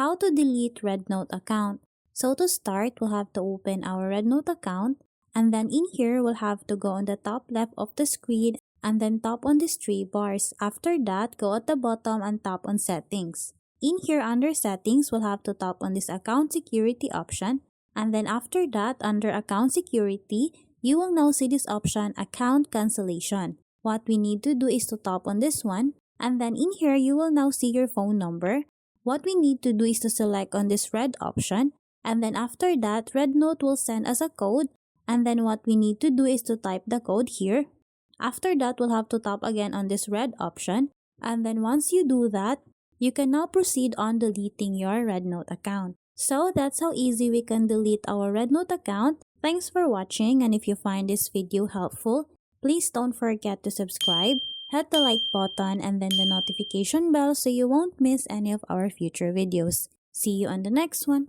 how to delete RedNote account. So to start, we'll have to open our RedNote account, and then in here, we'll have to go on the top left of the screen and then tap on these three bars. After that, go at the bottom and tap on Settings. In here under Settings, we'll have to tap on this Account Security option, and then after that, under Account Security, you will now see this option, Account Cancellation. What we need to do is to tap on this one, and then in here, you will now see your phone number. What we need to do is to select on this red option, and then after that, RedNote will send us a code, and then what we need to do is to type the code here. After that, we'll have to tap again on this red option, and then once you do that, you can now proceed on deleting your RedNote account. So that's how easy we can delete our RedNote account. Thanks for watching, and if you find this video helpful, please don't forget to subscribe, hit the like button, and then the notification bell so you won't miss any of our future videos. See you on the next one.